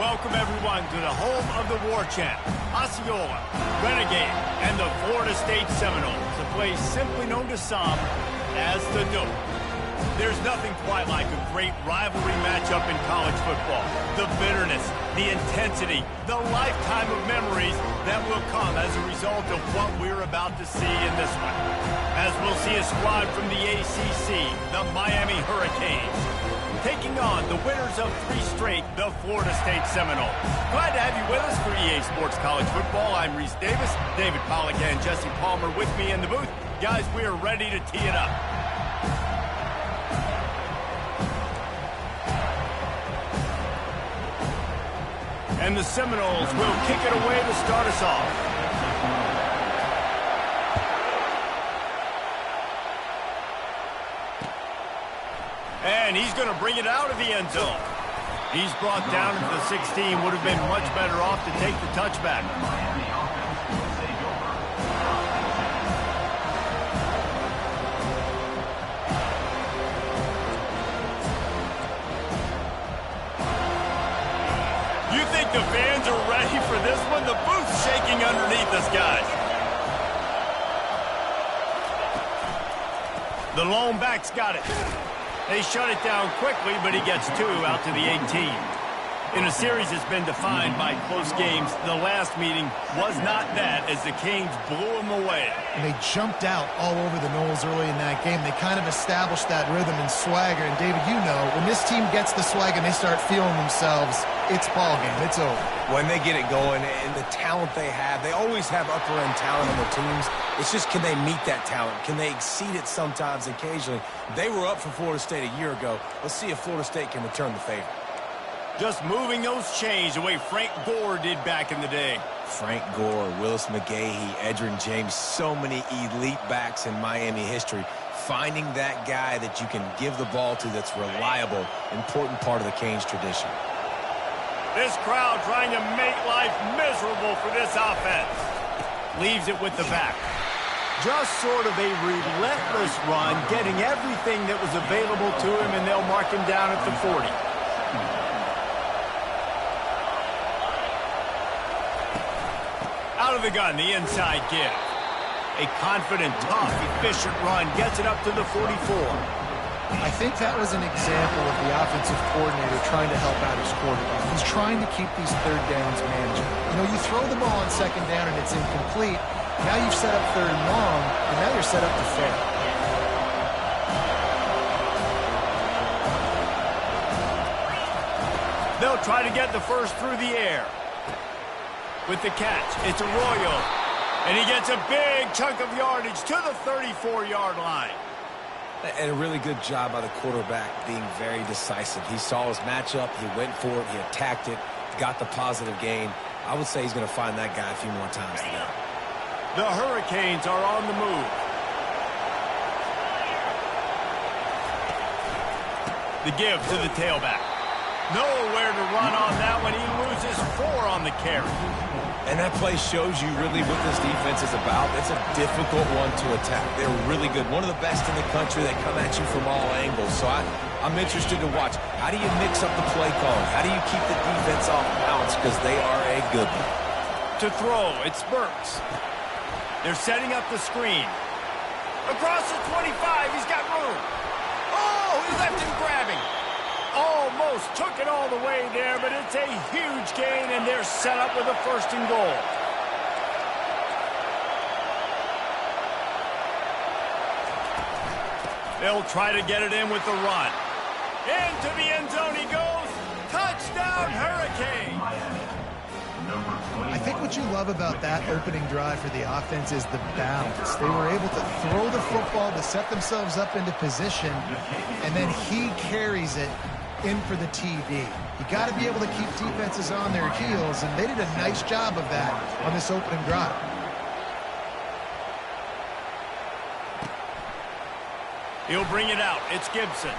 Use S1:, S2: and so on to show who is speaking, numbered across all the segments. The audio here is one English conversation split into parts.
S1: Welcome, everyone, to the home of the War Chant, Osceola, Renegade, and the Florida State Seminoles, a place simply known to some as the Dope. There's nothing quite like a great rivalry matchup in college football. The bitterness, the intensity, the lifetime of memories that will come as a result of what we're about to see in this one. As we'll see a squad from the ACC, the Miami Hurricanes, taking on the winners of 3 straight, the Florida State Seminoles. Glad to have you with us for EA Sports College Football. I'm Reese Davis, David Pollack and Jesse Palmer with me in the booth. Guys, we are ready to tee it up. And the Seminoles will kick it away to start us off. And he's going to bring it out of the end zone. He's brought down into the 16. Would have been much better off to take the touchback. You think the fans are ready for this one? The booth's shaking underneath us, guys. The lone back's got it. They shut it down quickly, but he gets 2 out to the 18. In a series that's been defined by close games, the last meeting was not that as the Canes blew them away.
S2: And they jumped out all over the Noles early in that game. They kind of established that rhythm and swagger. And, David, you know, when this team gets the swag and they start feeling themselves, it's ball game. It's over.
S3: When they get it going and the talent they have, they always have upper-end talent on their teams. It's just, can they meet that talent? Can they exceed it sometimes, occasionally? They were up for Florida State a year ago. Let's see if Florida State can return the favor.
S1: Just moving those chains the way Frank Gore did back in the day.
S3: Frank Gore, Willis McGahee, Edgerrin James, so many elite backs in Miami history. Finding that guy that you can give the ball to that's reliable, important part of the Canes tradition.
S1: This crowd trying to make life miserable for this offense. Leaves it with the back. Just sort of a relentless run, getting everything that was available to him, and they'll mark him down at the 40. Out of the gun, the inside give. A confident, tough, efficient run gets it up to the 44.
S2: I think that was an example of the offensive coordinator trying to help out his quarterback. He's trying to keep these third downs manageable. You know, you throw the ball on second down and it's incomplete. Now you've set up third and long, and now you're set up to fail.
S1: They'll try to get the first through the air. With the catch, it's Arroyo. And he gets a big chunk of yardage to the 34-yard line.
S3: And a really good job by the quarterback being very decisive. He saw his matchup, he went for it, he attacked it, got the positive gain. I would say he's going to find that guy a few more times today.
S1: The Hurricanes are on the move. The give to the tailback. Nowhere to run on that one. He loses 4 on the carry.
S3: And that play shows you really what this defense is about. It's a difficult one to attack. They're really good. One of the best in the country. They come at you from all angles. So I'm interested to watch. How do you mix up the play calling? How do you keep the defense off balance? Because they are a good one.
S1: To throw, it's Burks. They're setting up the screen. Across the 25, he's got room. Oh, he left him grabbing. Almost took it all the way there, but it's a huge gain, and they're set up with a 1st and goal. They'll try to get it in with the run. Into the end zone he goes. Touchdown, Hurricane.
S2: I think what you love about that opening drive for the offense is the balance. They were able to throw the football to set themselves up into position, and then he carries it in for the TD. You got to be able to keep defenses on their heels, and they did a nice job of that on this opening drive.
S1: He'll bring it out. It's Gibson.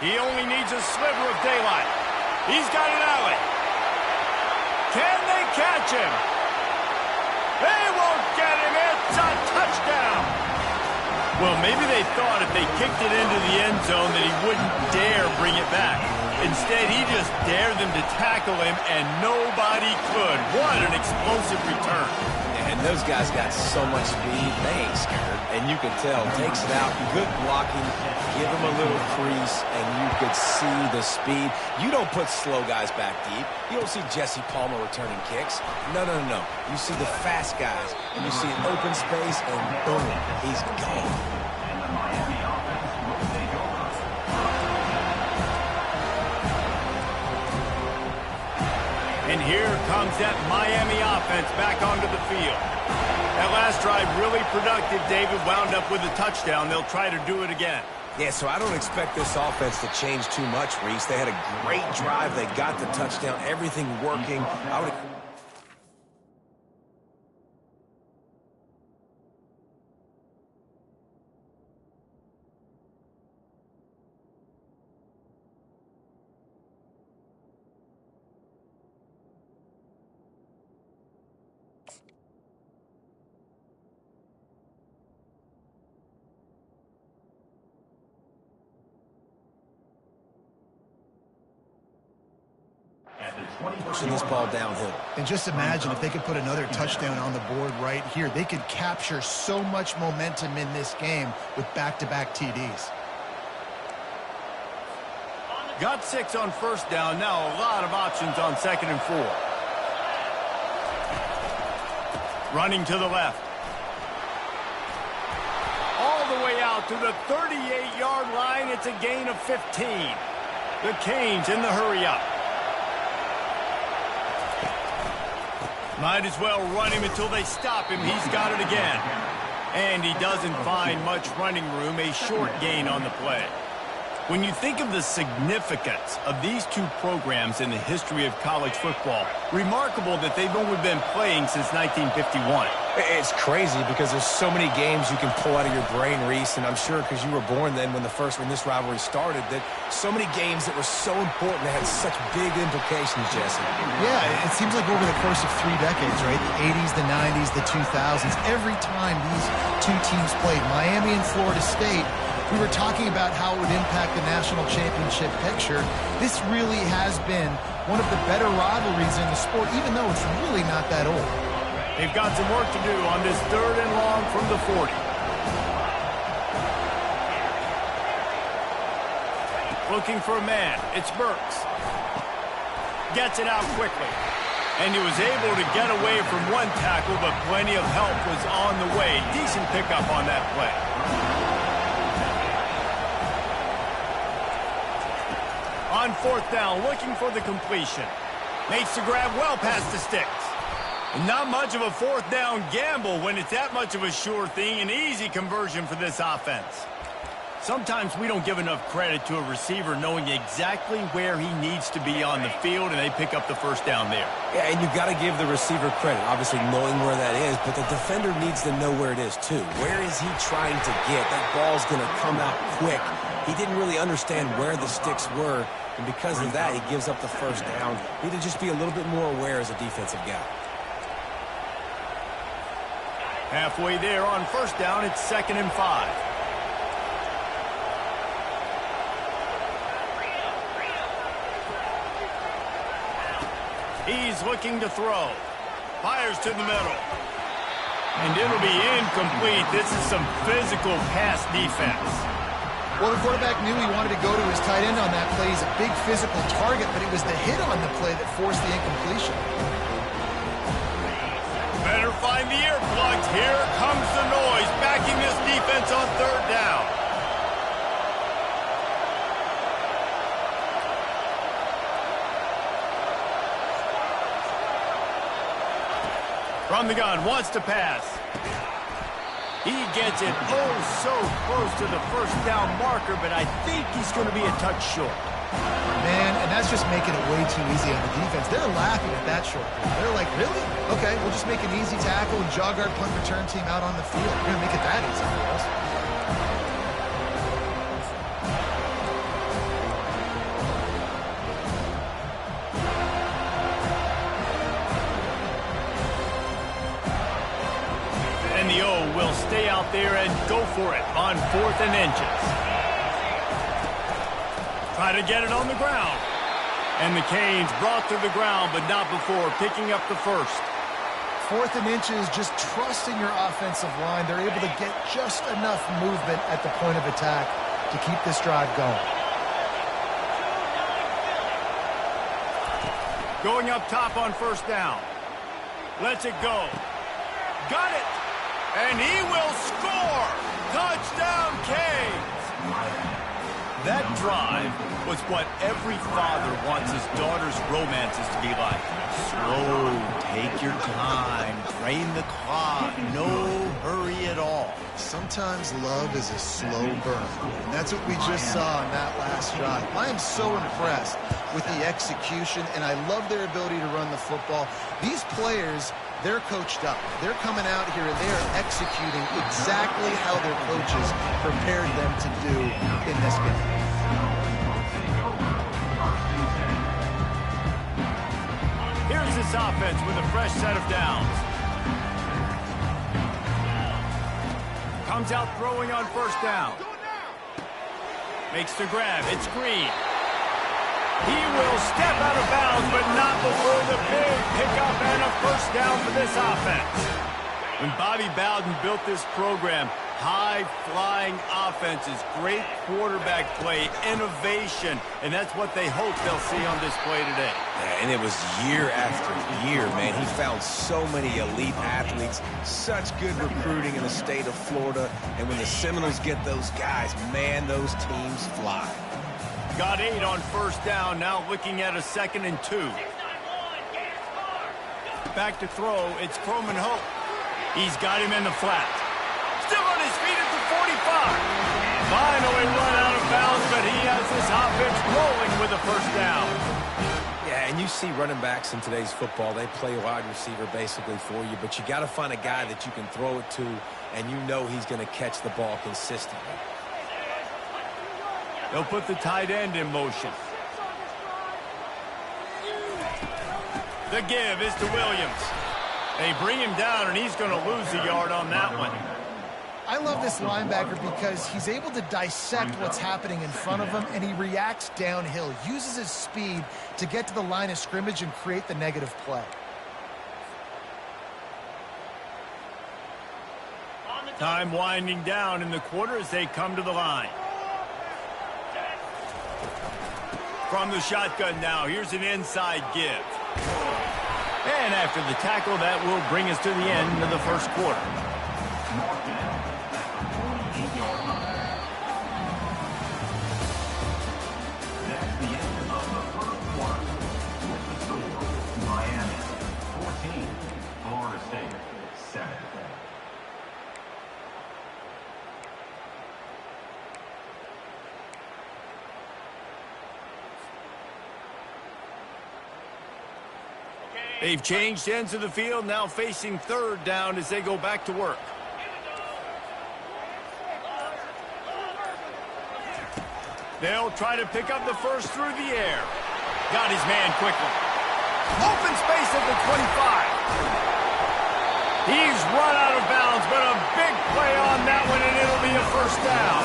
S1: He only needs a sliver of daylight. He's got an alley. Can they catch him? They won't get him. It's a touchdown. Well, maybe they thought if they kicked it into the end zone that he wouldn't dare bring it back. Instead, he just dared them to tackle him, and nobody could. What an explosive return.
S3: And those guys got so much speed, they ain't scared. And you can tell, takes it out, good blocking, give him a little crease, and you could see the speed. You don't put slow guys back deep. You don't see Jesse Palmer returning kicks. No, no, no. You see the fast guys, and you see an open space, and boom, he's gone.
S1: And here comes that Miami offense back onto the field. That last drive really productive. David wound up with a touchdown. They'll try to do it again.
S3: Yeah, so I don't expect this offense to change too much, Reese. They had a great drive. They got the touchdown. Everything working. I would... pushing this ball downhill.
S2: And just imagine if they could put another touchdown on the board right here. They could capture so much momentum in this game with back-to-back TDs.
S1: Got 6 on first down. Now a lot of options on 2nd and 4. Running to the left. All the way out to the 38-yard line. It's a gain of 15. The Canes in the hurry-up. Might as well run him until they stop him. He's got it again. And he doesn't find much running room. A short gain on the play. When you think of the significance of these two programs in the history of college football, remarkable that they've only been playing since 1951.
S3: It's crazy because there's so many games you can pull out of your brain, Reese, and I'm sure because you were born then when this rivalry started, that so many games that were so important, that had such big implications, Jesse.
S2: Yeah, it seems like over the course of 3 decades, right? The 80s, the 90s, the 2000s, every time these two teams played, Miami and Florida State, we were talking about how it would impact the national championship picture. This really has been one of the better rivalries in the sport, even though it's really not that old.
S1: They've got some work to do on this 3rd and long from the 40. Looking for a man. It's Burks. Gets it out quickly. And he was able to get away from one tackle, but plenty of help was on the way. Decent pickup on that play. On 4th down, looking for the completion. Makes the grab well past the sticks. Not much of a 4th down gamble when it's that much of a sure thing. An easy conversion for this offense. Sometimes we don't give enough credit to a receiver knowing exactly where he needs to be on the field, and they pick up the 1st down there.
S3: Yeah, and you've got to give the receiver credit, obviously knowing where that is, but the defender needs to know where it is too. Where is he trying to get? That ball's going to come out quick. He didn't really understand where the sticks were, and because of that, he gives up the 1st down. Need to just be a little bit more aware as a defensive guy.
S1: Halfway there on 1st down, it's 2nd and 5. He's looking to throw. Fires to the middle. And it'll be incomplete. This is some physical pass defense.
S2: Well, the quarterback knew he wanted to go to his tight end on that play. He's a big physical target, but it was the hit on the play that forced the incompletion.
S1: Better find the earplugs. Here comes the noise, backing this defense on 3rd down. From the gun, wants to pass. He gets it so close to the 1st down marker, but I think he's going to be a touch short.
S2: Man, and that's just making it way too easy on the defense. They're laughing at that short throw. They're like, really? Okay, we'll just make an easy tackle and jog our punt return team out on the field. We're going to make it that easy for us. And the O will stay out there and go for it on 4th and inches. Try to get it on the ground.
S1: And the Canes brought to the ground, but not before picking up the first.
S2: 4th and inches, just trusting your offensive line. They're able to get just enough movement at the point of attack to keep this drive going.
S1: Going up top on first down. Lets it go. Got it. And he will score. Touchdown, Canes. That drive was what every father wants his daughter's romances to be like. Slow, take your time, drain the clock, no hurry at all.
S2: Sometimes love is a slow burn, and that's what we just saw on that last drive. I am so impressed with the execution, and I love their ability to run the football. These players, they're coached up. They're coming out here, and they are executing exactly how their coaches prepared them to do in this game.
S1: Here's this offense with a fresh set of downs. Comes out throwing on first down. Makes the grab. It's Green. He will step out of bounds, but not before the big pickup and a first down for this offense. When Bobby Bowden built this program, high-flying offenses, great quarterback play, innovation, and that's what they hope they'll see on display today.
S3: Yeah, and it was year after year, man. He found so many elite athletes, such good recruiting in the state of Florida, and when the Seminoles get those guys, man, those teams fly.
S1: Got 8 on first down, now looking at a 2nd and 2. Back to throw, it's Croman Hope. He's got him in the flat. Still on his feet at the 45. Finally run out of bounds, but he has this offense rolling with a first down.
S3: Yeah, and you see running backs in today's football, they play wide receiver basically for you, but you got to find a guy that you can throw it to, and you know he's going to catch the ball consistently.
S1: They'll put the tight end in motion. The give is to Williams. They bring him down, and he's going to lose a yard on that one.
S2: I love this linebacker because he's able to dissect what's happening in front of him, and he reacts downhill, uses his speed to get to the line of scrimmage and create the negative play.
S1: Time winding down in the quarter as they come to the line. From the shotgun now, here's an inside give. And after the tackle, that will bring us to the end of the first quarter.
S4: That's the end of the first quarter. With the score, Miami 14, Florida State 7.
S1: They've changed ends of the field, now facing 3rd down as they go back to work. They'll try to pick up the first through the air. Got his man quickly. Open space at the 25. He's run out of bounds, but a big play on that one, and it'll be a first down.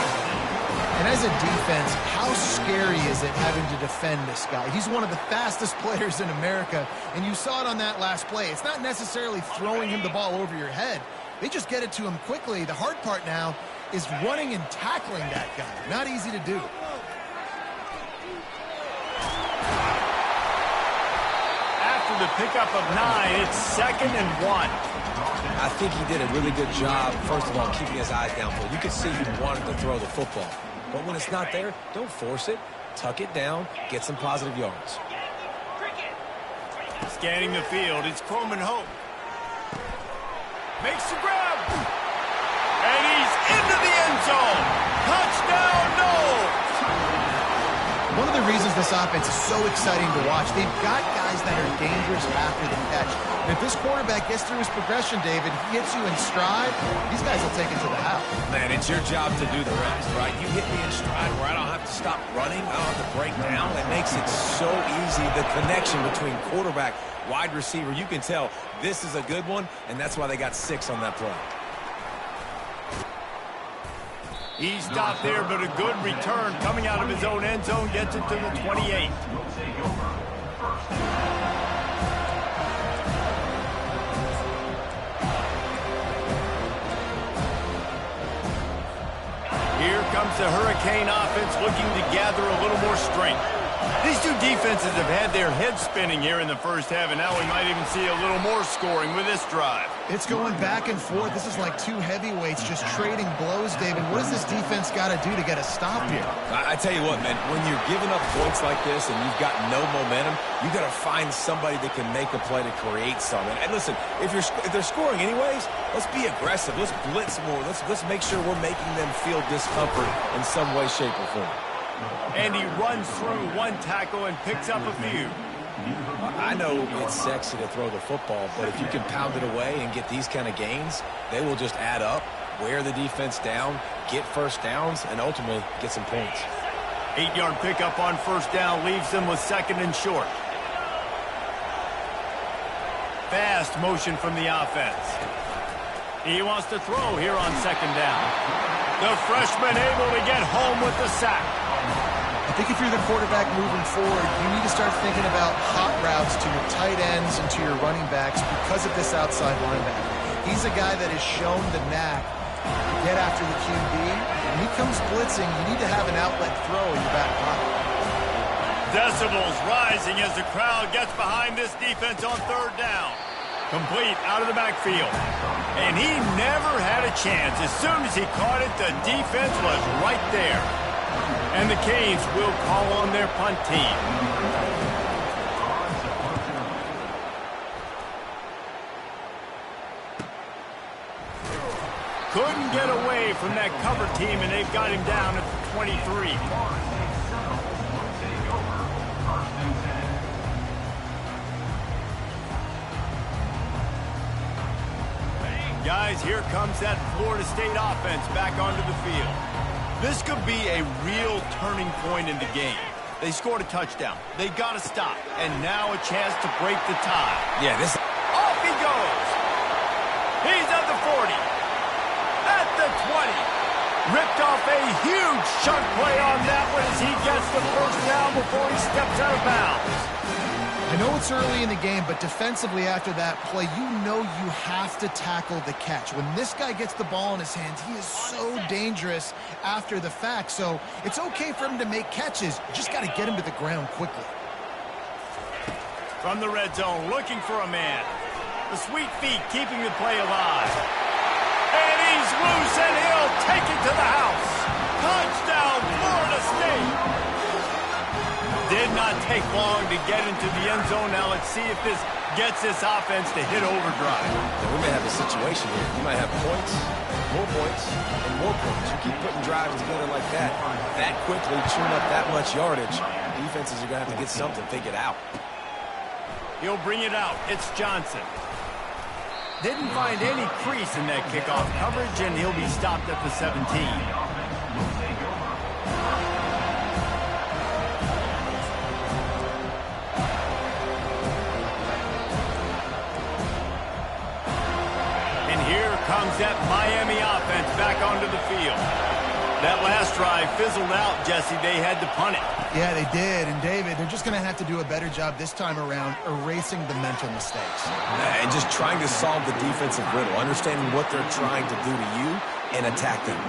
S2: And as a defense, how scary is it having to defend this guy? He's one of the fastest players in America, and you saw it on that last play. It's not necessarily throwing him the ball over your head. They just get it to him quickly. The hard part now is running and tackling that guy. Not easy to do.
S1: After the pickup of 9, it's 2nd and 1.
S3: I think he did a really good job, first of all, keeping his eyes downfield. You could see he wanted to throw the football. But when it's not there, don't force it. Tuck it down, get some positive yards.
S1: Scanning the field, it's Croman Hope. Makes the grab. And he's into the end zone. Touchdown, Noles.
S2: One of the reasons this offense is so exciting to watch, they've got guys that are dangerous after the catch. And if this quarterback gets through his progression, David, he hits you in stride, these guys will take it to the house.
S3: Man, it's your job to do the rest, right? You hit me in stride where I don't have to stop running, I don't have to break down. It makes it so easy, the connection between quarterback, wide receiver. You can tell this is a good one, and that's why they got 6 on that play.
S1: He stopped there, but a good return coming out of his own end zone gets it to the 28.
S4: Will take over first and 10.
S1: Here comes the Hurricane offense looking to gather a little more strength. These two defenses have had their heads spinning here in the first half, and now we might even see a little more scoring with this drive.
S2: It's going back and forth. This is like two heavyweights just trading blows, David. What does this defense got to do to get a stop here?
S3: I tell you what, man, when you're giving up points like this and you've got no momentum, you got to find somebody that can make a play to create something. And listen, if they're scoring anyways, let's be aggressive. Let's blitz more. Let's make sure we're making them feel discomfort in some way, shape, or form.
S1: And he runs through one tackle and picks up a few.
S3: I know it's sexy to throw the football, but if you can pound it away and get these kind of gains, they will just add up, wear the defense down, get first downs, and ultimately get some points.
S1: 8-yard pickup on first down leaves them with second and short. Fast motion from the offense. He wants to throw here on second down. The freshman able to get home with the sack.
S2: I think if you're the quarterback moving forward, you need to start thinking about hot routes to your tight ends and to your running backs because of this outside linebacker. He's a guy that has shown the knack to get after the QB. When he comes blitzing, you need to have an outlet throw in your back pocket.
S1: Decibels rising as the crowd gets behind this defense on third down. Complete out of the backfield. And he never had a chance. As soon as he caught it, the defense was right there. And the Canes will call on their punt team. Couldn't get away from that cover team, and they've got him down at the 23. Guys, here comes that Florida State offense back onto the field. This could be a real turning point in the game. They scored a touchdown. They got to stop. And now a chance to break the tie.
S3: Yeah, this...
S1: Off he goes. He's at the 40. At the 20. Ripped off a huge chunk play on that one as he gets the first down before he steps out of bounds.
S2: I know it's early in the game, but defensively after that play, you know you have to tackle the catch. When this guy gets the ball in his hands, he is so dangerous after the fact. So it's okay for him to make catches. You just got to get him to the ground quickly.
S1: From the red zone, looking for a man. The sweet feet keeping the play alive. And he's loose, and he'll take it to the house. Touchdown, Florida State. Did not take long to get into the end zone. Now let's see if this gets this offense to hit overdrive.
S3: Yeah, we may have a situation here. You might have points, and more points. You keep putting drives together like that quickly, chewing up that much yardage. Defenses are going to have to get something figured out.
S1: He'll bring it out. It's Johnson. Didn't find any crease in that kickoff coverage, and he'll be stopped at the 17. Comes that Miami offense back onto the field. That last drive fizzled out, Jesse. They had to punt it.
S2: Yeah, they did. And, David, they're just going to have to do a better job this time around erasing the mental mistakes.
S3: And just trying to solve the defensive riddle, understanding what they're trying to do to you and attack them.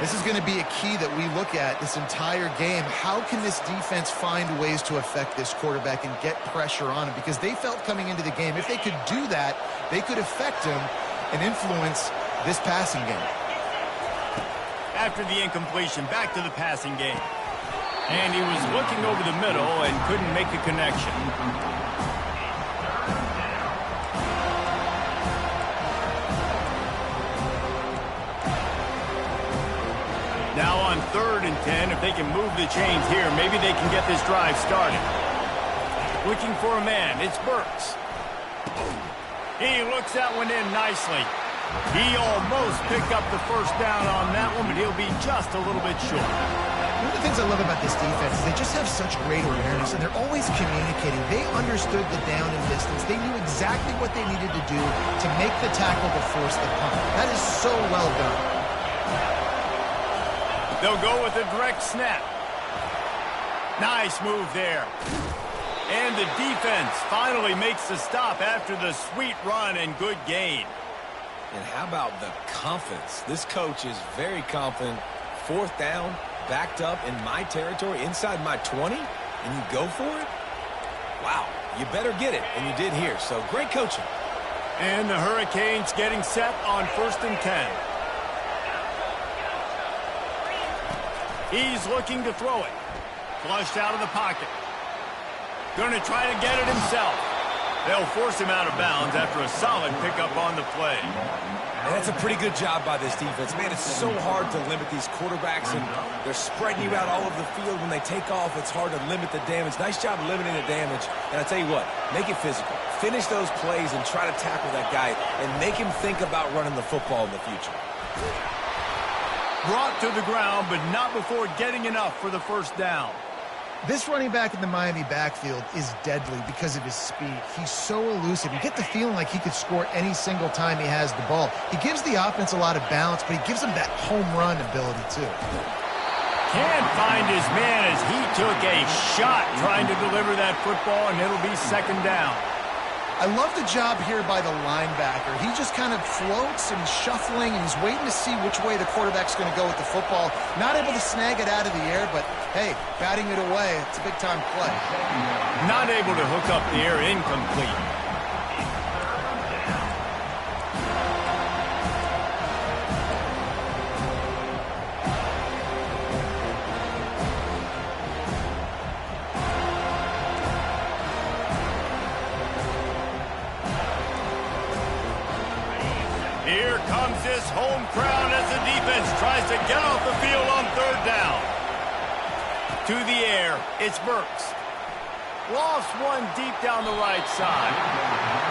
S2: This is going to be a key that we look at this entire game. How can this defense find ways to affect this quarterback and get pressure on him? Because they felt coming into the game, if they could do that, they could affect him and influence this passing game.
S1: After the incompletion, back to the passing game. And he was looking over the middle and couldn't make a connection. Now on 3rd and 10, if they can move the chains here, maybe they can get this drive started. Looking for a man, it's Burks. He looks that one in nicely. He almost picked up the first down on that one, but he'll be just a little bit short.
S2: One of the things I love about this defense is they just have such great awareness, and they're always communicating. They understood the down and distance. They knew exactly what they needed to do to make the tackle to force the punt. That is so well done.
S1: They'll go with a direct snap. Nice move there. And the defense finally makes the stop after the sweet run and good gain.
S3: And how about the confidence? This coach is very confident. 4th down, backed up in my territory, inside my 20, and you go for it? Wow, you better get it, and you did here. So great coaching.
S1: And the Hurricanes getting set on 1st and 10. He's looking to throw it. Flushed out of the pocket. Going to try to get it himself. They'll force him out of bounds after a solid pickup on the play.
S3: And that's a pretty good job by this defense. Man, it's so hard to limit these quarterbacks, and they're spreading you out all over the field. When they take off, it's hard to limit the damage. Nice job limiting the damage. And I tell you what, make it physical. Finish those plays and try to tackle that guy and make him think about running the football in the future.
S1: Brought to the ground, but not before getting enough for the 1st down.
S2: This running back in the Miami backfield is deadly because of his speed. He's so elusive. You get the feeling like he could score any single time he has the ball. He gives the offense a lot of balance, but he gives them that home run ability too.
S1: Can't find his man as he took a shot trying to deliver that football, and it'll be 2nd down.
S2: I love the job here by the linebacker. He just kind of floats and he's shuffling and he's waiting to see which way the quarterback's going to go with the football. Not able to snag it out of the air, but hey, batting it away, it's a big-time play.
S1: Not able to hook up the air, incomplete. Here comes this home crowd as the defense tries to get off the field on 3rd down. To the air, it's Burks. Lost one deep down the right side.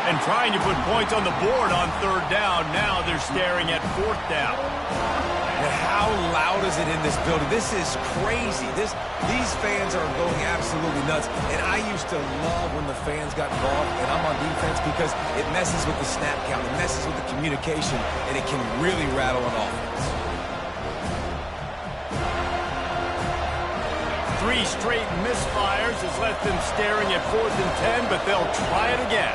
S1: And trying to put points on the board on 3rd down. Now they're staring at 4th down.
S3: And how loud is it in this building? This is crazy. These fans are going absolutely nuts. And I used to love when the fans got involved, and I'm on defense because it messes with the snap count, it messes with the communication, and it can really rattle an offense.
S1: 3 straight misfires has left them staring at 4th and 10, but they'll try it again.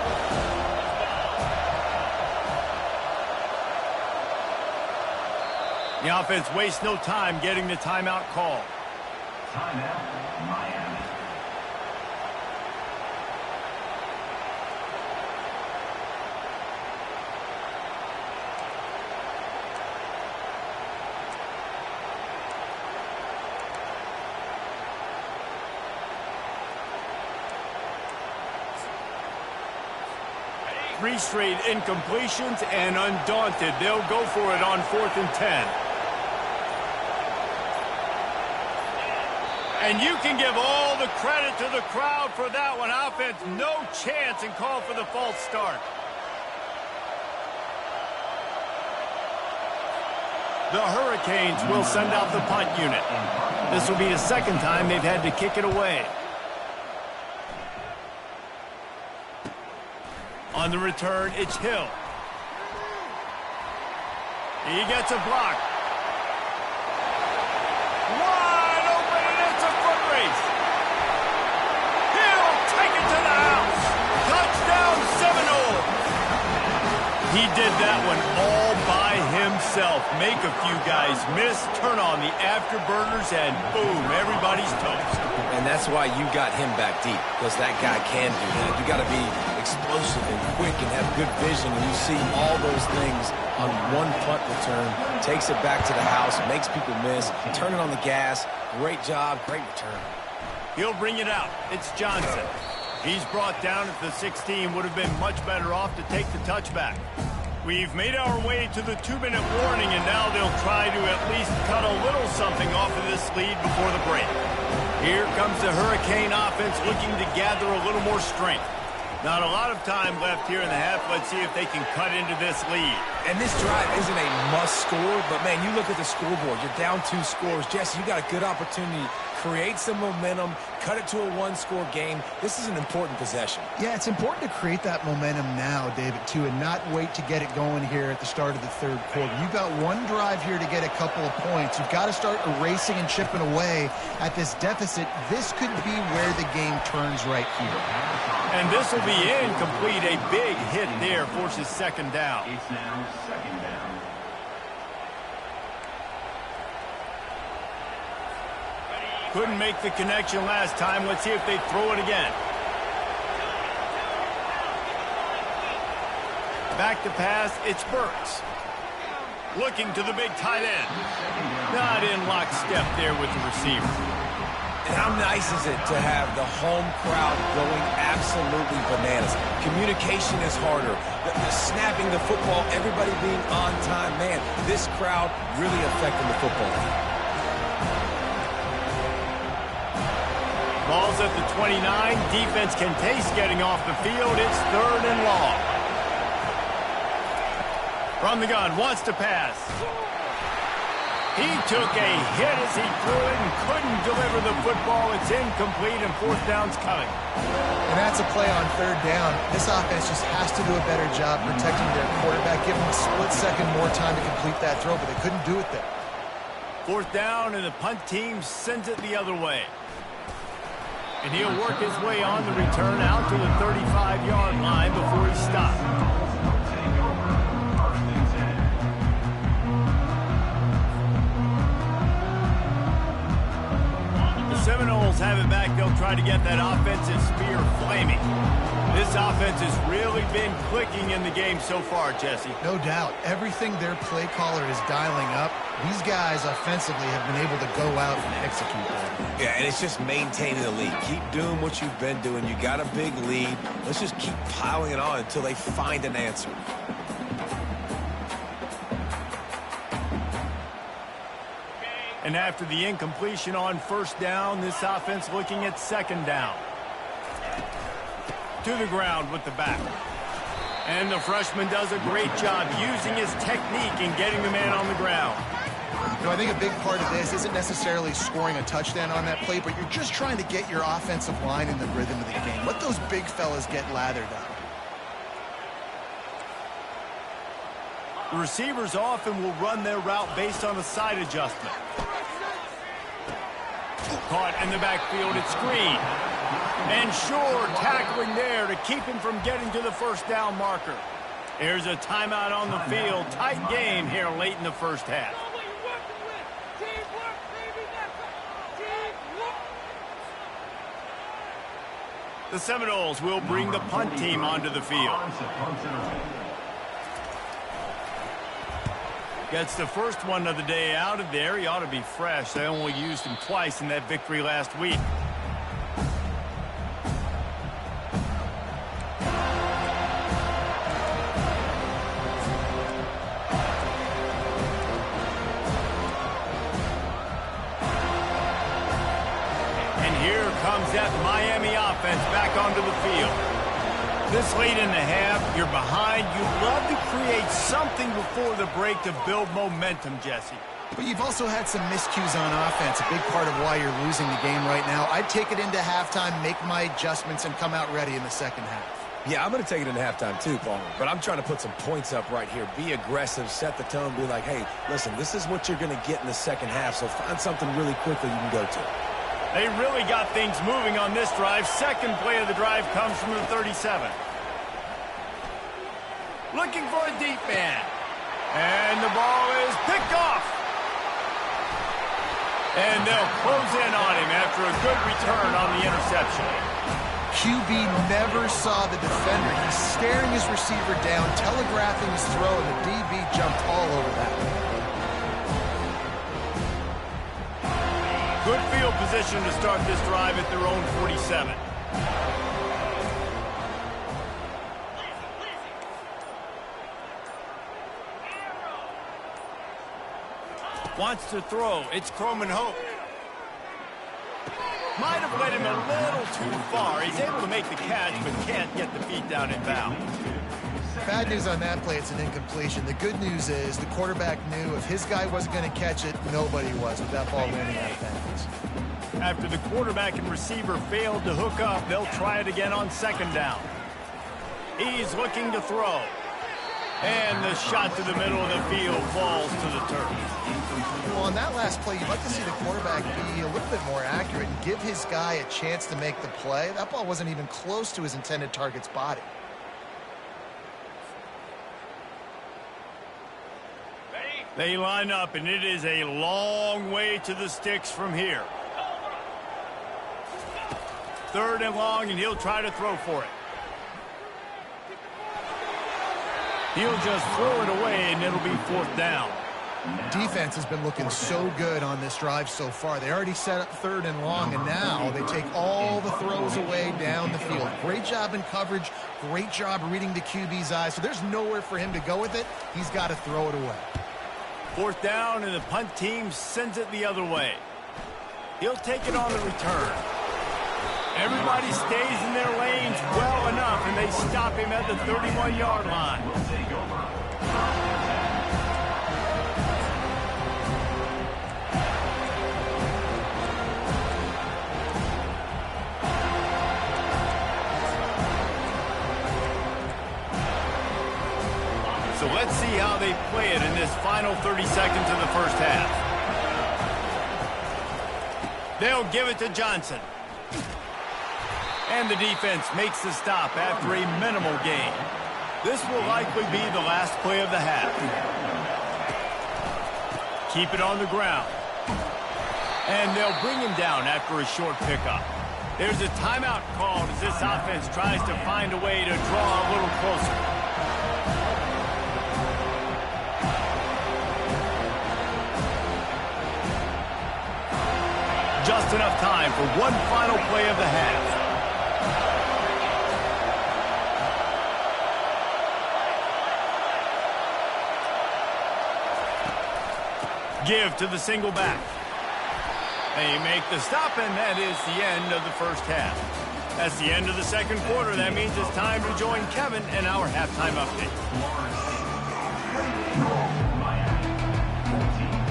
S1: The offense wastes no time getting the timeout call.
S4: Timeout, Miami.
S1: Three straight incompletions, and undaunted, they'll go for it on 4th and 10. And you can give all the credit to the crowd for that one. Offense, no chance, and call for the false start. The Hurricanes will send out the punt unit. This will be the 2nd time they've had to kick it away. On the return, it's Hill. He gets a block. Wide open, and it's a foot race. He'll take it to the house. Touchdown, Seminole. He did that one all by himself. Make a few guys miss, turn on the afterburners, and boom, everybody's toast.
S3: And that's why you got him back deep, because that guy can do that. You got to be explosive and quick and have good vision, and you see all those things on one punt return. Takes it back to the house, makes people miss, turning on the gas. Great job, great return.
S1: He'll bring it out. It's Johnson. He's brought down at the 16. Would have been much better off to take the touchback. We've made our way to the 2-minute warning, and now they'll try to at least cut a little something off of this lead before the break. Here comes the Hurricane offense looking to gather a little more strength. Not a lot of time left here in the half. Let's see if they can cut into this lead.
S3: And this drive isn't a must score, but, man, you look at the scoreboard. You're down 2 scores. Jesse, you got a good opportunity. Create some momentum. Cut it to a 1-score game. This is an important possession.
S2: Yeah, it's important to create that momentum now, David, too, and not wait to get it going here at the start of the third quarter. You've got one drive here to get a couple of points. You've got to start erasing and chipping away at this deficit. This could be where the game turns right here.
S1: And this will be incomplete. A big hit there forces second down.
S4: It's now second down.
S1: Couldn't make the connection last time. Let's see if they throw it again. Back to pass, it's Burks. Looking to the big tight end. Not in lockstep there with the receiver.
S3: And how nice is it to have the home crowd going absolutely bananas? Communication is harder. The snapping the football, everybody being on time. Man, this crowd really affecting the football game.
S1: Ball's at the 29. Defense can taste getting off the field. It's 3rd and long. From the gun, wants to pass. He took a hit as he threw it and couldn't deliver the football. It's incomplete, and 4th down's coming.
S2: And that's a play on 3rd down. This offense just has to do a better job protecting their quarterback, give them a split second more time to complete that throw, but they couldn't do it there.
S1: 4th down, and the punt team sends it the other way. And he'll work his way on the return out to the 35-yard line before he stops. The Seminoles have it back. They'll try to get that offensive spear flaming. This offense has really been clicking in the game so far, Jesse.
S2: No doubt. Everything their play caller is dialing up, these guys offensively have been able to go out and execute that.
S3: Yeah, and it's just maintaining the lead. Keep doing what you've been doing. You got a big lead. Let's just keep piling it on until they find an answer.
S1: And after the incompletion on 1st down, this offense looking at 2nd down. To the ground with the back. And the freshman does a great job using his technique and getting the man on the ground.
S2: You know, I think a big part of this isn't necessarily scoring a touchdown on that play, but you're just trying to get your offensive line in the rhythm of the game. Let those big fellas get lathered up.
S1: The receivers often will run their route based on a side adjustment. Caught in the backfield, it's Green. And Shore tackling there to keep him from getting to the 1st down marker. There's a timeout on the field. Tight game here late in the 1st half. The Seminoles will bring the punt team onto the field. Gets the first one of the day out of there. He ought to be fresh. They only used him twice in that victory last week. And here comes that Miami offense back onto the field. This late in the half, you're behind. You'd love to create something before the break to build momentum, Jesse.
S2: But you've also had some miscues on offense, a big part of why you're losing the game right now. I'd take it into halftime, make my adjustments, and come out ready in the 2nd half.
S3: Yeah, I'm going to take it into halftime too, Paul. But I'm trying to put some points up right here. Be aggressive, set the tone, be like, hey, listen, this is what you're going to get in the 2nd half, so find something really quickly you can go to.
S1: They really got things moving on this drive. 2nd play of the drive comes from the 37. Looking for a deep man. And the ball is picked off. And they'll close in on him after a good return on the interception.
S2: QB never saw the defender. He's staring his receiver down, telegraphing his throw, and the DB jumped all over that.
S1: Good field position to start this drive at their own 47. Wants to throw. It's Croman Hope. Might have led him a little too far. He's able to make the catch, but can't get the feet down in bounds.
S2: Bad news on that play, it's an incompletion. The good news is the quarterback knew if his guy wasn't going to catch it, nobody was with that ball landing out of bounds.
S1: After the quarterback and receiver failed to hook up, they'll try it again on second down. He's looking to throw. And the shot to the middle of the field falls to the turf.
S2: Well, on that last play, you'd like to see the quarterback be a little bit more accurate and give his guy a chance to make the play. That ball wasn't even close to his intended target's body.
S1: They line up, and it is a long way to the sticks from here. 3rd and long, and he'll try to throw for it. He'll just throw it away, and it'll be 4th down.
S2: Defense has been looking so good on this drive so far. They already set up 3rd and long, and now they take all the throws away down the field. Great job in coverage, great job reading the QB's eyes. So there's nowhere for him to go with it. He's got to throw it away.
S1: 4th down, and the punt team sends it the other way. He'll take it on the return. Everybody stays in their lanes well enough, and they stop him at the 31-yard line. So let's see how they play it in this final 30 seconds of the first half. They'll give it to Johnson. And the defense makes the stop after a minimal gain. This will likely be the last play of the half. Keep it on the ground. And they'll bring him down after a short pickup. There's a timeout called as this offense tries to find a way to draw a little closer. Just enough time for one final play of the half. Give to the single back. They make the stop, and that is the end of the first half. That's the end of the second quarter. That means it's time to join Kevin in our halftime update.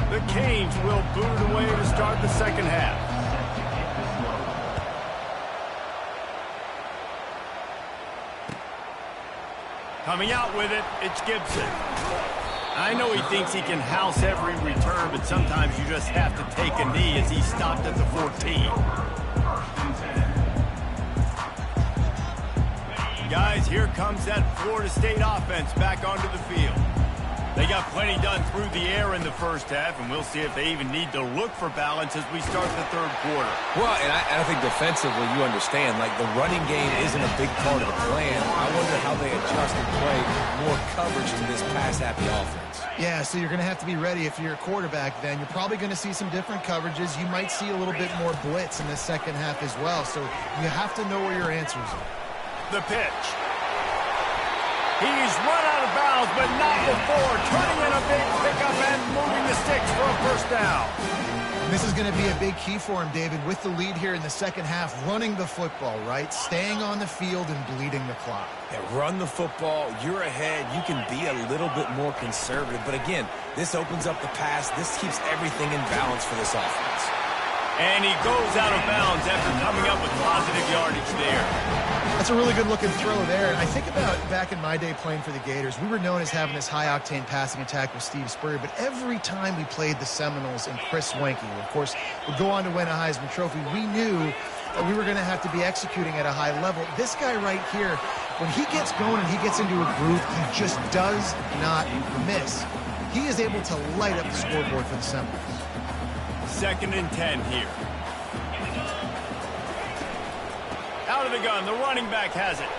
S1: The Canes will boot it away to start the second half. Coming out with it, it's Gibson. I know he thinks he can house every return, but sometimes you just have to take a knee as he stopped at the 14. Guys, here comes that Florida State offense back onto the field. They got plenty done through the air in the first half, and we'll see if they even need to look for balance as we start the third quarter.
S3: Well, and I think defensively, you understand, like the running game isn't a big part of the plan. I wonder how they adjust and play more coverage in this pass-happy offense.
S2: Yeah, so you're going to have to be ready if you're a quarterback then. You're probably going to see some different coverages. You might see a little bit more blitz in the second half as well. So you have to know where your answers are.
S1: The pitch. He's run out of bounds, but not before. Turning in a big pickup and moving the sticks for a first down.
S2: This is going to be a big key for him, David, with the lead here in the second half, running the football, right? Staying on the field and bleeding the clock.
S3: Yeah, run the football. You're ahead. You can be a little bit more conservative. But again, this opens up the pass. This keeps everything in balance for this offense.
S1: And he goes out of bounds after coming up with positive yardage there.
S2: That's a really good-looking throw there. And I think about back in my day playing for the Gators, we were known as having this high-octane passing attack with Steve Spurrier, but every time we played the Seminoles and Chris Wenke, who, of course, would go on to win a Heisman Trophy, we knew that we were going to have to be executing at a high level. This guy right here, when he gets going and he gets into a groove, he just does not miss. He is able to light up the scoreboard for the Seminoles.
S1: 2nd and 10 here. Out of the gun, the running back has it.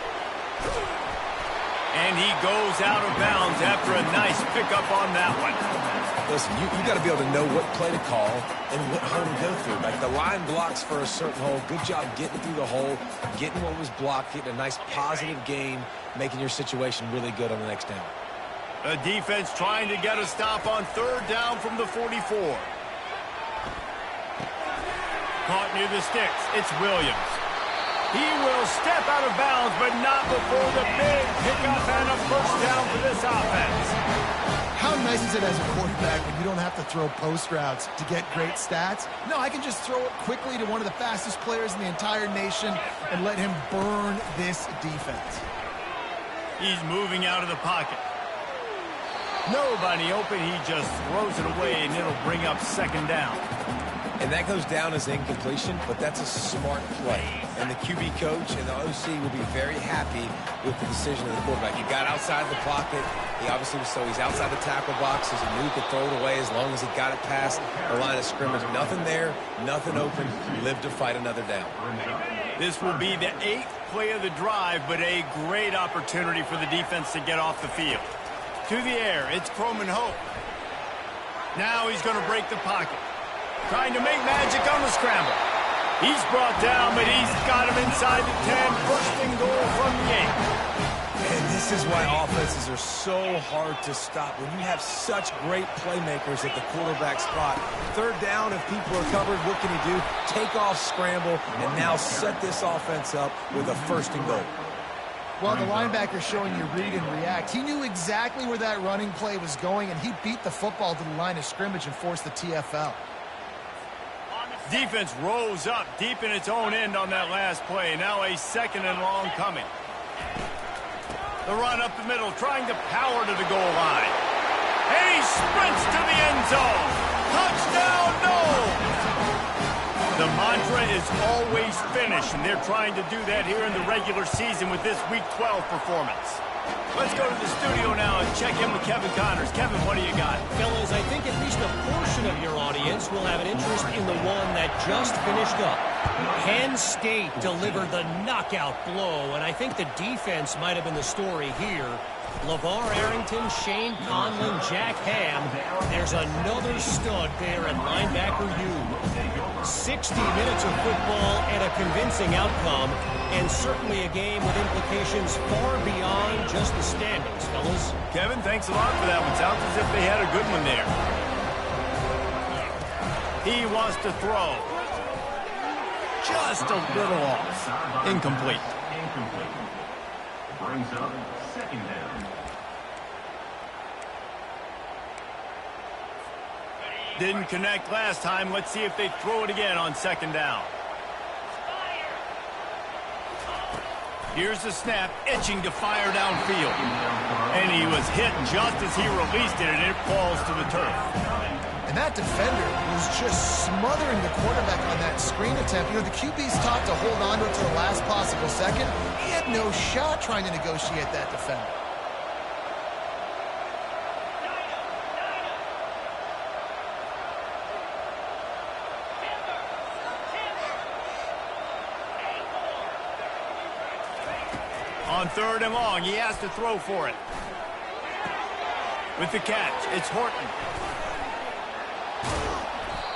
S1: And he goes out of bounds after a nice pickup on that one.
S3: Listen, you got to be able to know what play to call and what hole to go through. Like the line blocks for a certain hole. Good job getting through the hole, getting what was blocked, getting a nice positive gain, making your situation really good on the next down.
S1: The defense trying to get a stop on 3rd down from the 44. Caught near the sticks. It's Williams. He will step out of bounds, but not before the big pickup and a first down for this offense.
S2: How nice is it as a quarterback when you don't have to throw post routes to get great stats? No, I can just throw it quickly to one of the fastest players in the entire nation and let him burn this defense.
S1: He's moving out of the pocket. Nobody open. He just throws it away, and it'll bring up second down.
S3: And that goes down as incompletion, but that's a smart play. And the QB coach and the OC will be very happy with the decision of the quarterback. He got outside the pocket. He obviously was he's outside the tackle boxes. He knew he could throw it away as long as he got it past the line of scrimmage. Nothing there, nothing open. Lived to fight another down.
S1: This will be the 8th play of the drive, but a great opportunity for the defense to get off the field. To the air, it's Croman Hope. Now he's going to break the pocket. Trying to make magic on the scramble. He's brought down, but he's got him inside the 10. First and goal from the 8.
S3: And this is why offenses are so hard to stop. When you have such great playmakers at the quarterback spot, third down, if people are covered, what can he do? Take off, scramble, and now set this offense up with a first and goal.
S2: Well, the linebacker showing you read and react. He knew exactly where that running play was going, and he beat the football to the line of scrimmage and forced the TFL.
S1: Defense rose up deep in its own end on that last play. Now a second and long coming. The run up the middle, trying to power to the goal line. And he sprints to the end zone. Touchdown, no! The mantra is always finish, and they're trying to do that here in the regular season with this Week 12 performance. Let's go to the studio now and check in with Kevin Connors. Kevin, what do you got?
S5: Fellas, I think at least a portion of your audience will have an interest in the one that just finished up. Penn State delivered the knockout blow, and I think the defense might have been the story here. LeVar Arrington, Shane Conlon, Jack Ham. There's another stud there at linebacker U. 60 minutes of football and a convincing outcome, and certainly a game with implications far beyond just the standings, fellas.
S1: Kevin, thanks a lot for that one. Sounds as if they had a good one there. He wants to throw. Just a little off. Incomplete.
S4: Brings up second down.
S1: Didn't connect last time. Let's see if they throw it again on second down. Here's the snap, itching to fire downfield. And he was hit just as he released it, and it falls to the turf.
S2: And that defender was just smothering the quarterback on that screen attempt. You know, the QB's taught to hold on to it to the last possible second. He had no shot trying to negotiate that defender.
S1: On third and long, he has to throw for it. With the catch, it's Horton.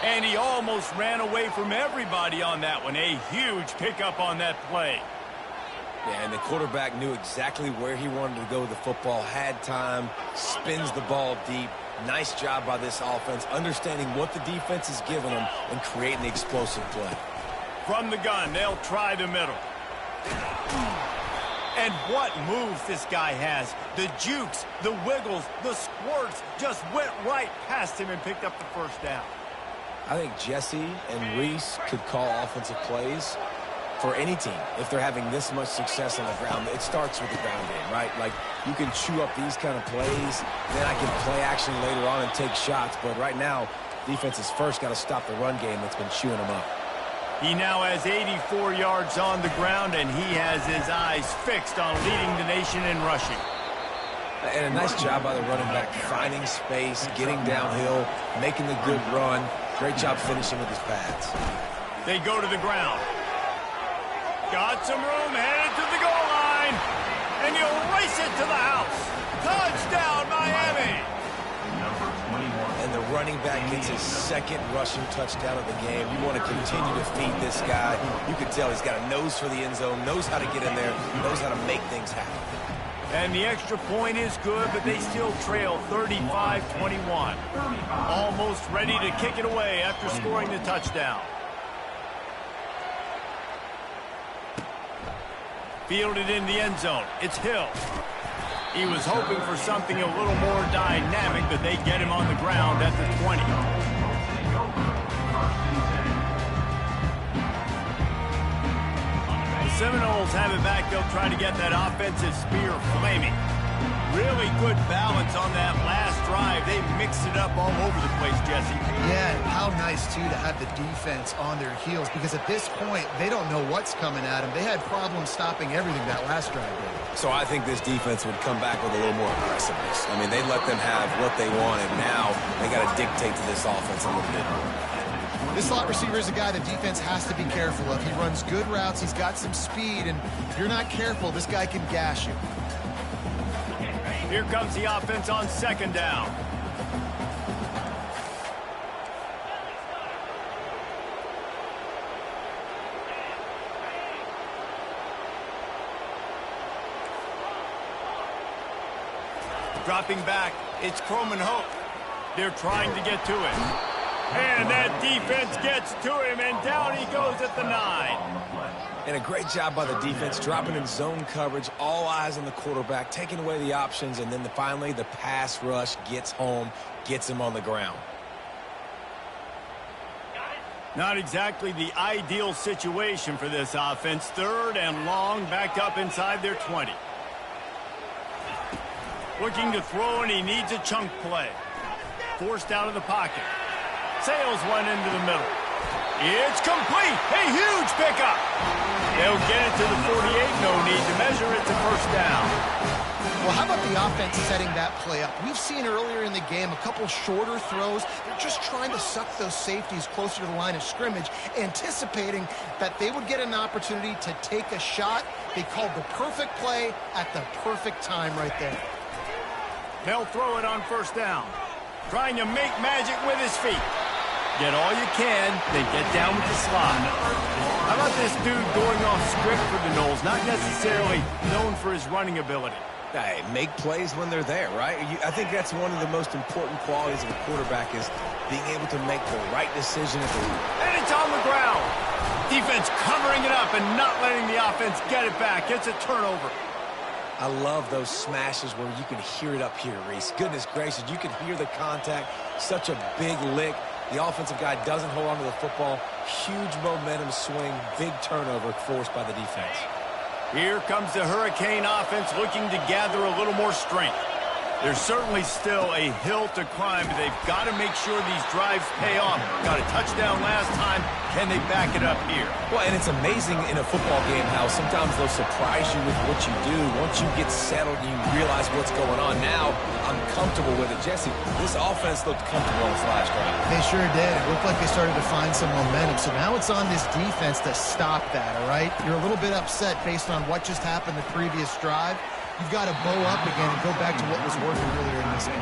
S1: And he almost ran away from everybody on that one. A huge pickup on that play.
S3: Yeah, and the quarterback knew exactly where he wanted to go with the football, had time, spins the ball deep. Nice job by this offense, understanding what the defense is giving them and creating the explosive play.
S1: From the gun, they'll try the middle. And what moves this guy has. The jukes, the wiggles, the squirts just went right past him and picked up the first down.
S3: I think Jesse and Reese could call offensive plays for any team if they're having this much success on the ground. It starts with the ground game, right? Like, you can chew up these kind of plays, then I can play action later on and take shots. But right now, defense has first got to stop the run game that's been chewing them up.
S1: He now has 84 yards on the ground, and he has his eyes fixed on leading the nation in rushing.
S3: And a nice job by the running back, finding space, getting downhill, making the good run. Great job finishing with his pads.
S1: They go to the ground. Got some room, headed to the goal line, and he'll race it to the house. Touchdown, Miami!
S3: And the running back gets his second rushing touchdown of the game. You want to continue to feed this guy. You can tell he's got a nose for the end zone, knows how to get in there, knows how to make things happen.
S1: And the extra point is good, but they still trail 35-21. Almost ready to kick it away after scoring the touchdown. Fielded in the end zone. It's Hill. He was hoping for something a little more dynamic, but they get him on the ground at the 20. The Seminoles have it back. They'll try to get that offensive spear flaming. Really good balance on that last drive. They mixed it up all over the place, Jesse.
S2: Yeah, and how nice, too, to have the defense on their heels, because at this point, they don't know what's coming at them. They had problems stopping everything that last drive did.
S3: So I think this defense would come back with a little more aggressiveness. I mean, they let them have what they want, and now they got to dictate to this offense a little bit more.
S2: This slot receiver is a guy the defense has to be careful of. He runs good routes. He's got some speed, and if you're not careful, this guy can gash you.
S1: Here comes the offense on second down. Dropping back, it's Croman Hope. They're trying to get to him. And that defense gets to him, and down he goes at the 9.
S3: And a great job by the defense, dropping in zone coverage, all eyes on the quarterback, taking away the options, and then finally the pass rush gets home, gets him on the ground.
S1: Not exactly the ideal situation for this offense. Third and long, backed up inside their 20. Looking to throw, and he needs a chunk play. Forced out of the pocket. Sails one into the middle. It's complete. A huge pickup. They'll get it to the 48. No need to measure it to first down.
S2: Well, how about the offense setting that play up? We've seen earlier in the game a couple shorter throws. They're just trying to suck those safeties closer to the line of scrimmage, anticipating that they would get an opportunity to take a shot. They called the perfect play at the perfect time right there.
S1: They'll throw it on first down. Trying to make magic with his feet. Get all you can, then get down with the slot. How about this dude going off script for the Noles? Not necessarily known for his running ability.
S3: Hey, make plays when they're there, right? I think that's one of the most important qualities of a quarterback is being able to make the right decision at the
S1: And it's on the ground. Defense covering it up and not letting the offense get it back. It's a turnover.
S3: I love those smashes where you can hear it up here, Reese. Goodness gracious, you can hear the contact. Such a big lick. The offensive guy doesn't hold on to the football. Huge momentum swing. Big turnover forced by the defense.
S1: Here comes the Hurricane offense looking to gather a little more strength. There's certainly still a hill to climb, but they've got to make sure these drives pay off. Got a touchdown last time. Can they back it up here?
S3: Well, and it's amazing in a football game how sometimes they'll surprise you with what you do. Once you get settled and you realize what's going on, now I'm comfortable with it. Jesse, this offense looked comfortable on this last drive.
S2: They sure did. It looked like they started to find some momentum. So now it's on this defense to stop that, all right? You're a little bit upset based on what just happened the previous drive. You've got to bow up again and go back to what was working earlier in this game.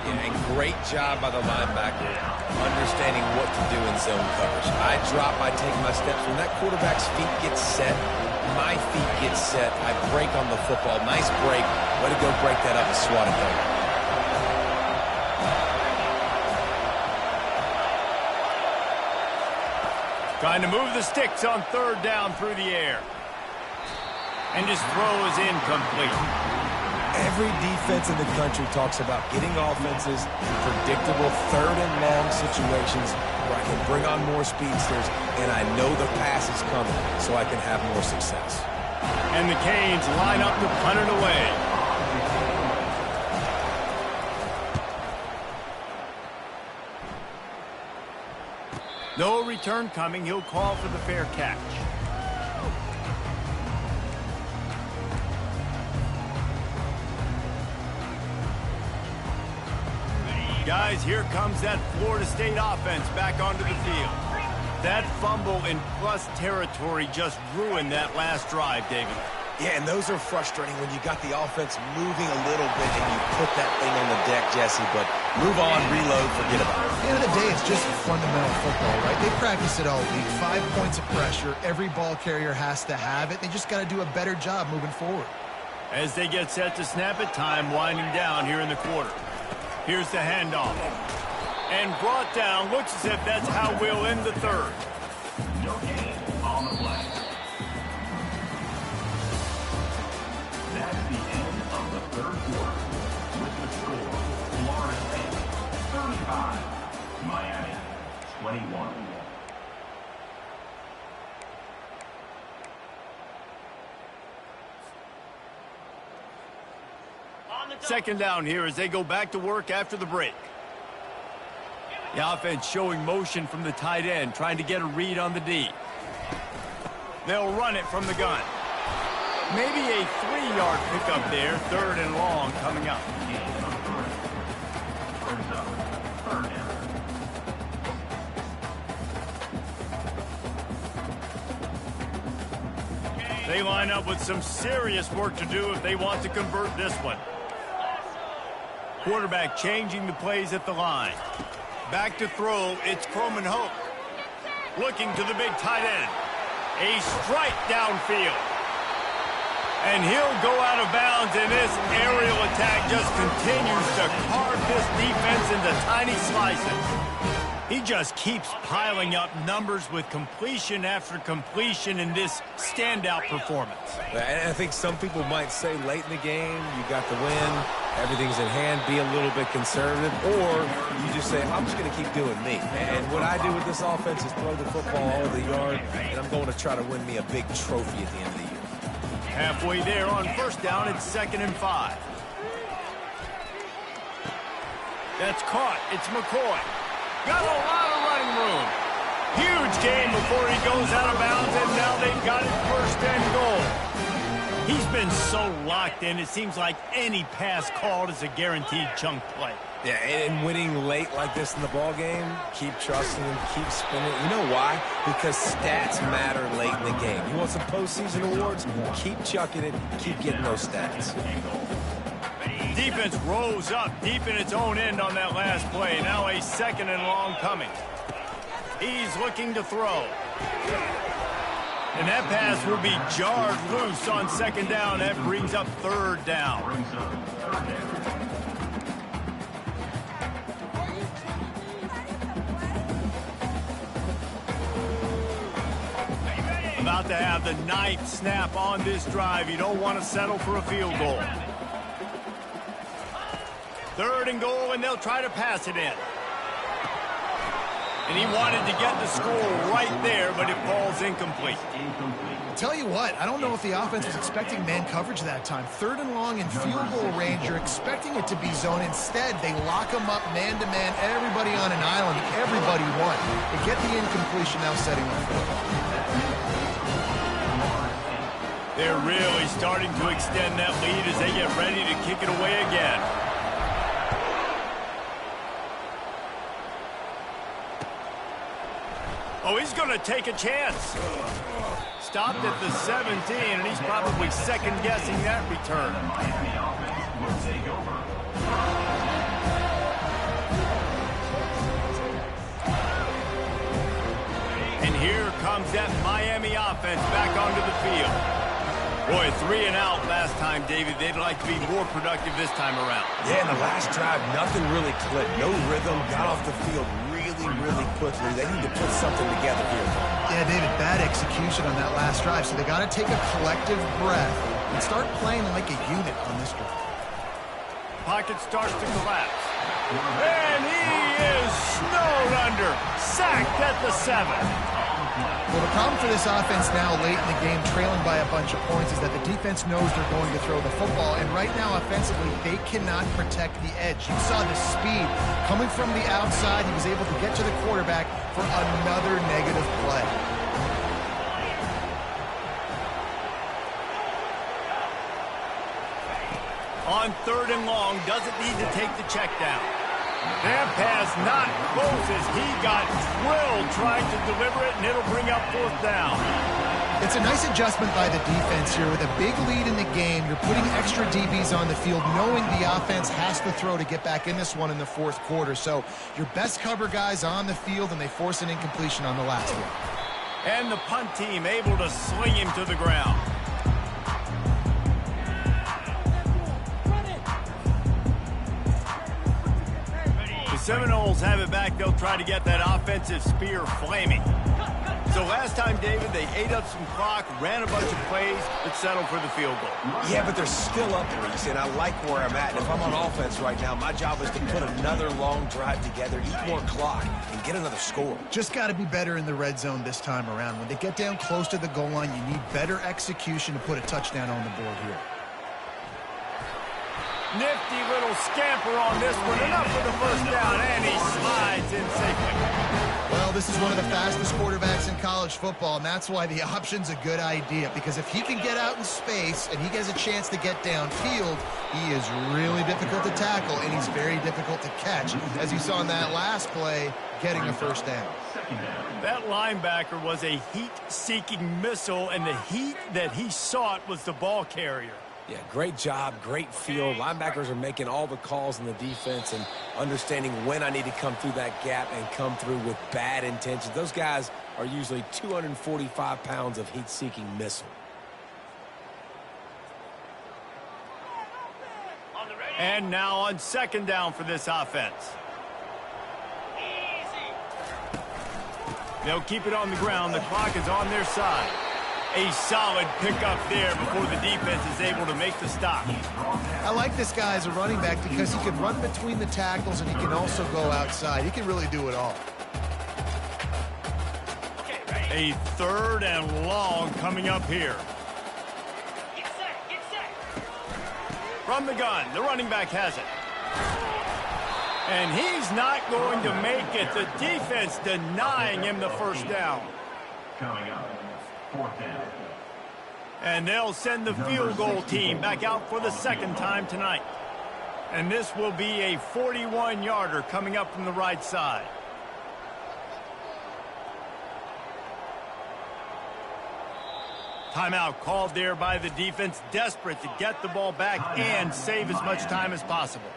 S3: Yeah, and great job by the linebacker understanding what to do in zone coverage. I drop, I take my steps. When that quarterback's feet get set, my feet get set. I break on the football. Nice break. Way to go break that up and swat it down.
S1: Trying to move the sticks on third down through the air. And his throw is incomplete.
S3: Every defense in the country talks about getting offenses in predictable third and long situations where I can bring on more speedsters and I know the pass is coming so I can have more success.
S1: And the Canes line up to punt it away. No return coming. He'll call for the fair catch. Guys, here comes that Florida State offense back onto the field. That fumble in plus territory just ruined that last drive, David.
S3: Yeah, and those are frustrating when you got the offense moving a little bit and you put that thing on the deck, Jesse, but move on, reload, forget about it.
S2: At the end of the day, it's just fundamental football, right? They practice it all week. 5 points of pressure. Every ball carrier has to have it. They just got to do a better job moving forward.
S1: As they get set to snap it, time winding down here in the quarter. Here's the handoff. And brought down. Looks as if that's how we'll end the third.
S4: No gain on the play. 5. Miami, 21.
S1: Second down here as they go back to work after the break. The offense showing motion from the tight end, trying to get a read on the D. They'll run it from the gun. Maybe a 3-yard pickup there, 3rd and long coming up. They line up with some serious work to do if they want to convert this one. Quarterback changing the plays at the line. Back to throw, it's Croman Hope. Looking to the big tight end. A strike downfield. And he'll go out of bounds, and this aerial attack just continues to carve this defense into tiny slices. He just keeps piling up numbers with completion after completion in this standout performance.
S3: And I think some people might say late in the game, you got the win, everything's in hand, be a little bit conservative, or you just say, I'm just going to keep doing me. And what I do with this offense is throw the football all over the yard, and I'm going to try to win me a big trophy at the end of the year.
S1: Halfway there on first down, it's 2nd and 5. That's caught. It's McCoy. Got a lot of running room. Huge gain before he goes out of bounds, and now they've got it 1st and goal. He's been so locked in, it seems like any pass called is a guaranteed chunk play.
S3: Yeah, and winning late like this in the ball game, keep trusting him, keep spinning. You know why? Because stats matter late in the game. You want some postseason awards? Keep chucking it, keep getting those stats.
S1: Defense rose up deep in its own end on that last play. Now a 2nd and long coming. He's looking to throw. And that pass will be jarred loose on 2nd down. That brings up 3rd down. About to have the 9th snap on this drive. You don't want to settle for a field goal. 3rd and goal, and they'll try to pass it in. And he wanted to get the score right there, but it falls incomplete.
S2: Tell you what, I don't know if the offense was expecting man coverage that time. 3rd and long in field goal range, you're expecting it to be zone. Instead, they lock them up man-to-man, everybody on an island, everybody won. They get the incompletion, now setting up for it.
S1: They're really starting to extend that lead as they get ready to kick it away again. Oh, he's going to take a chance. Stopped at the 17, and he's probably second-guessing that return.
S4: The Miami offense will take over.
S1: And here comes that Miami offense back onto the field. Boy, 3 and out last time, David. They'd like to be more productive this time around.
S3: Yeah, in the last drive, nothing really clicked. No rhythm, got off the field really quickly. They need to put something together here.
S2: Yeah, David, bad execution on that last drive, so they got to take a collective breath and start playing like a unit on this drive.
S1: Pocket starts to collapse. And he is snowed under. Sacked at the 7.
S2: Well, the problem for this offense now late in the game, trailing by a bunch of points, is that the defense knows they're going to throw the football. And right now, offensively, they cannot protect the edge. You saw the speed coming from the outside. He was able to get to the quarterback for another negative play.
S1: On 3rd and long, doesn't need to take the check down. That pass not close as he got drilled trying to deliver it, and it'll bring up 4th down.
S2: It's a nice adjustment by the defense here. With a big lead in the game, you're putting extra DBs on the field, knowing the offense has to throw to get back in this one in the 4th quarter. So your best cover guys on the field, and they force an incompletion on the last one.
S1: And the punt team able to sling him to the ground. Seminoles have it back. They'll try to get that offensive spear flaming. So last time, David, they ate up some clock, ran a bunch of plays, but settled for the field goal.
S3: Yeah, but they're still up, Reese, and I like where I'm at. And if I'm on offense right now, my job is to put another long drive together, eat more clock, and get another score.
S2: Just got to be better in the red zone this time around. When they get down close to the goal line, you need better execution to put a touchdown on the board here.
S1: Nifty little scamper on this one, enough for the first down, and he slides in safely.
S2: Well, this is one of the fastest quarterbacks in college football, and that's why the option's a good idea, because if he can get out in space and he gets a chance to get downfield, he is really difficult to tackle, and he's very difficult to catch. As you saw in that last play, getting a first down.
S1: That linebacker was a heat-seeking missile, and the heat that he sought was the ball carrier.
S3: Yeah, great job, great feel. Linebackers are making all the calls in the defense and understanding when I need to come through that gap and come through with bad intentions. Those guys are usually 245 pounds of heat-seeking missile.
S1: And now on second down for this offense. They'll keep it on the ground. The clock is on their side. A solid pickup there before the defense is able to make the stop.
S2: I like this guy as a running back because he can run between the tackles and he can also go outside. He can really do it all.
S1: A third and long coming up here. From the gun, the running back has it. And he's not going to make it. The defense denying him the first down.
S4: Coming up, fourth down.
S1: And they'll send the field goal team back out for the second time tonight. And this will be a 41-yarder coming up from the right side. Timeout called there by the defense, desperate to get the ball back and save as much time as possible.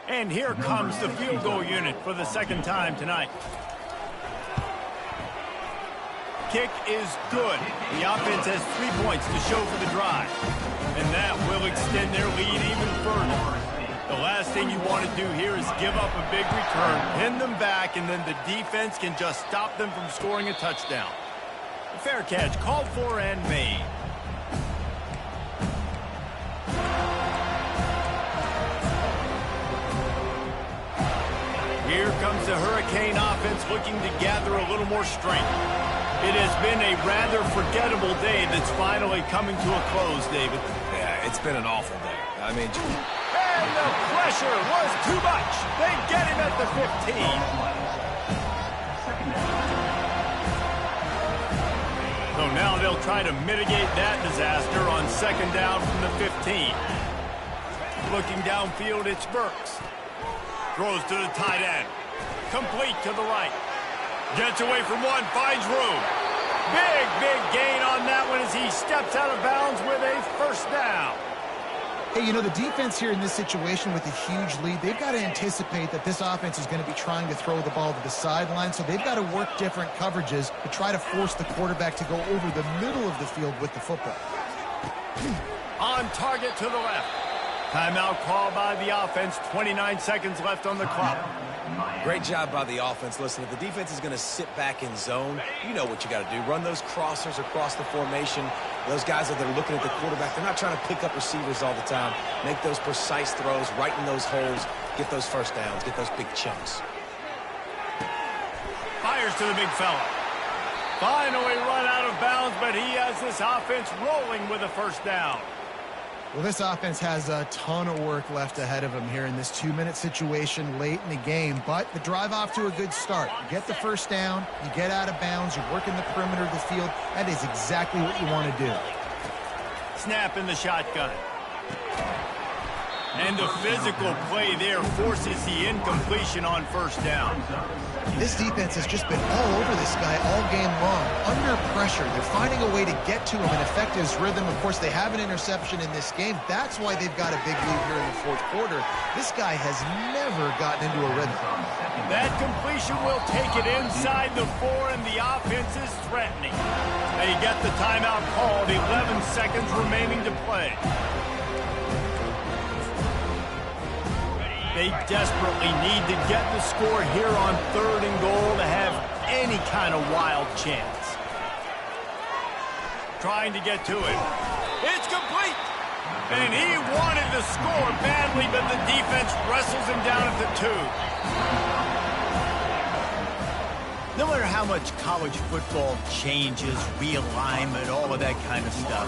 S1: And here comes the field goal unit for the second time tonight. Kick is good. The offense has 3 points to show for the drive. And that will extend their lead even further. The last thing you want to do here is give up a big return, pin them back, and then the defense can just stop them from scoring a touchdown. A fair catch called for and made. Here comes the Hurricane offense looking to gather a little more strength. It has been a rather forgettable day that's finally coming to a close, David.
S3: Yeah, it's been an awful day. I mean,
S1: and the pressure was too much. They get him at the 15. So now they'll try to mitigate that disaster on second down from the 15. Looking downfield, it's Burks. Throws to the tight end. Complete to the right. Gets away from one, finds room. Big gain on that one as he steps out of bounds with a first down.
S2: Hey, you know, the defense here in this situation with a huge lead, they've got to anticipate that this offense is going to be trying to throw the ball to the sideline, so they've got to work different coverages to try to force the quarterback to go over the middle of the field with the football.
S1: On target to the left. Timeout called by the offense. 29 seconds left on the clock.
S3: great job by the offense. Listen, if the defense is going to sit back in zone, you know what you got to do. Run those crossers across the formation. Those guys that are looking at the quarterback, they're not trying to pick up receivers all the time. Make those precise throws, right in those holes, get those first downs, get those big chunks.
S1: Fires to the big fella. Finally run out of bounds, but he has this offense rolling with a first down.
S2: Well, this offense has a ton of work left ahead of them here in this 2-minute situation late in the game, but the drive off to a good start. You get the first down, you get out of bounds, you're working the perimeter of the field. That is exactly what you want to do.
S1: Snap in the shotgun. And the physical play there forces the incompletion on first down.
S2: This defense has just been all over this guy all game long. Under pressure, they're finding a way to get to him and affect his rhythm. Of course, they have an interception in this game. That's why they've got a big lead here in the fourth quarter. This guy has never gotten into a rhythm.
S1: That completion will take it inside the 4, and the offense is threatening. They get the timeout called. 11 seconds remaining to play. They desperately need to get the score here on 3rd and goal to have any kind of wild chance. Trying to get to it. It's complete! And he wanted to score badly, but the defense wrestles him down at the 2. No matter how much college football changes, realignment, all of that kind of stuff,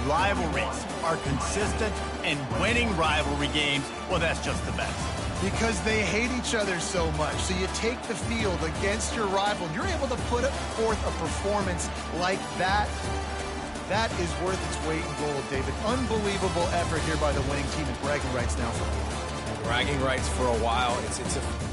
S1: rivalries are consistent, and winning rivalry games, well, that's just the best.
S2: Because they hate each other so much. So you take the field against your rival, and you're able to put forth a performance like that. That is worth its weight in gold, David. Unbelievable effort here by the winning team, and bragging rights now for a while.
S3: Bragging rights for a while. It's a